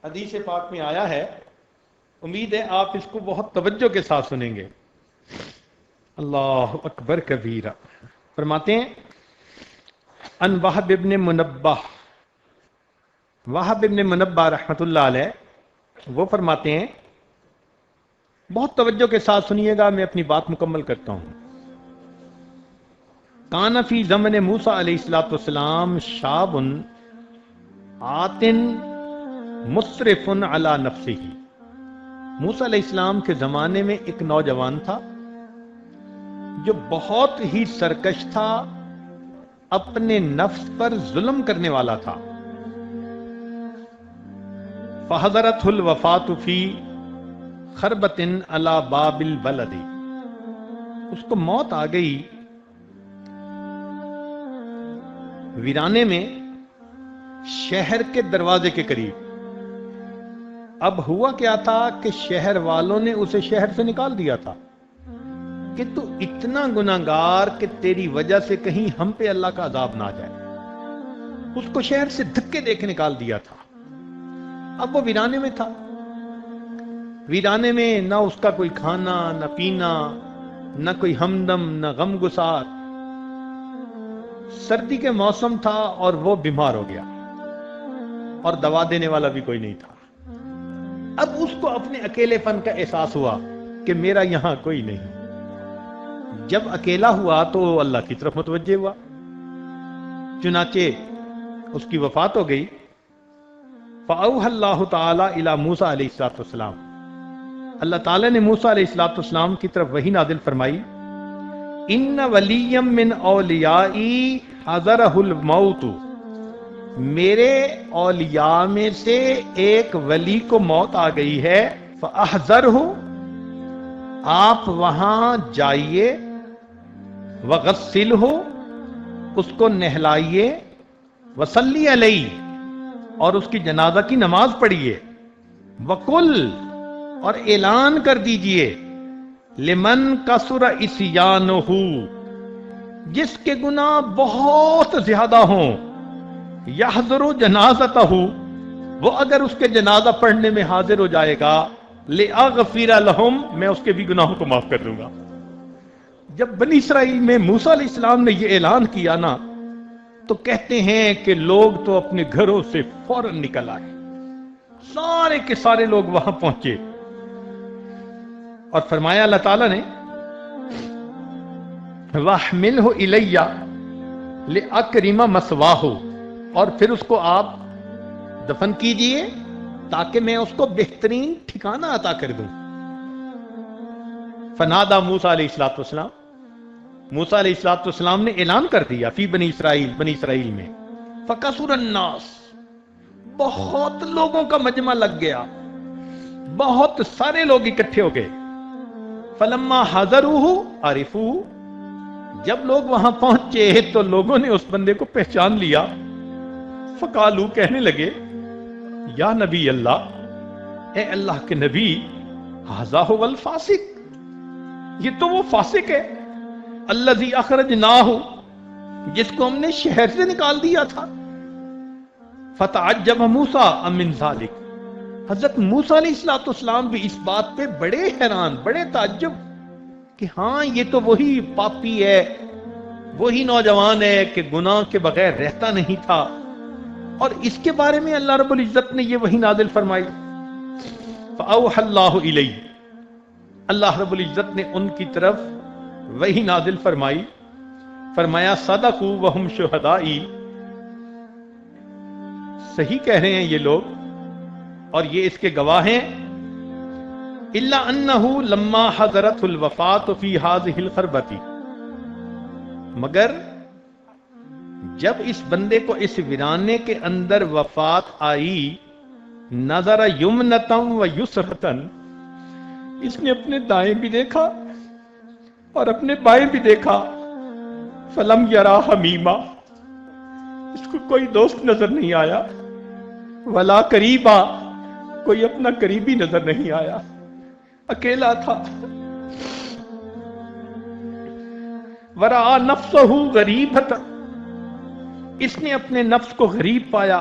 حدیث پاک میں آیا ہے، امید ہے آپ اس کو بہت توجہ کے ساتھ سنیں گے۔ اللہ اکبر کبیرہ۔ فرماتے ہیں ان وہب ابن منبہ، وہب ابن منبہ رحمۃ اللہ علیہ وہ فرماتے ہیں، بہت توجہ کے ساتھ سنیے گا، میں اپنی بات مکمل کرتا ہوں۔ کان فی زمن موسیٰ علیہ الصلوۃ والسلام شاب آتن مسرف علی نفسہ، موسیٰ علیہ السلام کے زمانے میں ایک نوجوان تھا جو بہت ہی سرکش تھا، اپنے نفس پر ظلم کرنے والا تھا۔ فحضرتہ الوفاۃ فی خربۃ علی باب البلد، اس کو موت آ گئی ویرانے میں شہر کے دروازے کے قریب۔ اب ہوا کیا تھا کہ شہر والوں نے اسے شہر سے نکال دیا تھا کہ تو اتنا گناہگار کہ تیری وجہ سے کہیں ہم پہ اللہ کا عذاب نہ آ جائے۔ اس کو شہر سے دھکے دے کے نکال دیا تھا۔ اب وہ ویرانے میں تھا، ویرانے میں نہ اس کا کوئی کھانا نہ پینا، نہ کوئی ہمدم نہ غم گسار۔ سردی کے موسم تھا اور وہ بیمار ہو گیا اور دوا دینے والا بھی کوئی نہیں تھا۔ اب اس کو اپنے اکیلے پن کا احساس ہوا کہ میرا یہاں کوئی نہیں۔ جب اکیلا ہوا تو اللہ کی طرف متوجہ ہوا، چنانچہ اس کی وفات ہو گئی۔ فأوحى اللہ تعالی الی موسیٰ علیہ السلام، اللہ تعالیٰ نے موسیٰ علیہ السلام کی طرف وحی نازل فرمائی، ان ولیم من اولیائی حضرہ الموت، میرے اولیاء میں سے ایک ولی کو موت آ گئی ہے، فاحذرہ، آپ وہاں جائیے، وغسلہ، اس کو نہلائیے، وصلی علیہ، اور اس کی جنازہ کی نماز پڑھیے، وقل، اور اعلان کر دیجئے، لمن کثر عصیانہ، جس کے گناہ بہت زیادہ ہوں، یحضر جنازتہ، وہ اگر اس کے جنازہ پڑھنے میں حاضر ہو جائے گا، لأغفر لہم، میں اس کے بھی گناہوں کو معاف کر دوں گا۔ جب بنی اسرائیل میں موسیٰ علیہ السلام نے یہ اعلان کیا نا، تو کہتے ہیں کہ لوگ تو اپنے گھروں سے فوراً نکل آئے، سارے کے سارے لوگ وہاں پہنچے، اور فرمایا اللہ تعالیٰ نے، وَاحْمِلْهُ إِلَيَّ لِأَكْرِمَ مَثْوَاهُ، اور پھر اس کو آپ دفن کیجئے تاکہ میں اس کو بہترین ٹھکانہ عطا کر دوں۔ فنادا موسیٰ علیہ السلام، موسیٰ علیہ السلام نے اعلان کر دیا، فی بنی اسرائیل میں، فَكَثُرَ النَّاسِ، بہت لوگوں کا مجمع لگ گیا، بہت سارے لوگ اکٹھے ہو گئے۔ فَلَمَّا حَضَرُوهُ عَرِفُوهُ، جب لوگ وہاں پہنچے تو لوگوں نے اس بندے کو پہچان لیا۔ فقالو، کہنے لگے، یا نبی اللہ، اے اللہ کے نبی، ھذا ھو الفاسق، یہ تو وہ فاسق ہے، الذی اخرجناہ، جس کو ہم نے شہر سے نکال دیا تھا۔ فتعجب موسیٰ من ذلک، حضرت موسیٰ علیہ السلام بھی اس بات پہ بڑے حیران، بڑے تعجب کہ ہاں یہ تو وہی پاپی ہے، وہی نوجوان ہے کہ گناہ کے بغیر رہتا نہیں تھا، اور اس کے بارے میں اللہ رب العزت نے یہ وحی نازل فرمائی۔ فأوحى اللہ الیہ، اللہ رب العزت نے ان کی طرف وحی نازل فرمائی، فرمایا صدقوا وہم شہدائی، صحیح کہہ رہے ہیں یہ لوگ اور یہ اس کے گواہ ہیں، الا انہ لما حضرت الوفاۃ فی ہذہ الخربۃ، مگر جب اس بندے کو اس ویرانے کے اندر وفات آئی، نظر یمنتم و یسرتن، اس نے اپنے دائیں بھی دیکھا اور اپنے بائیں بھی دیکھا، فلم یرا حمیما، اس کو کوئی دوست نظر نہیں آیا، ولا قریبا، کوئی اپنا قریبی نظر نہیں آیا، اکیلا تھا۔ ورآ نفسہ غریبۃ، اس نے اپنے نفس کو غریب پایا،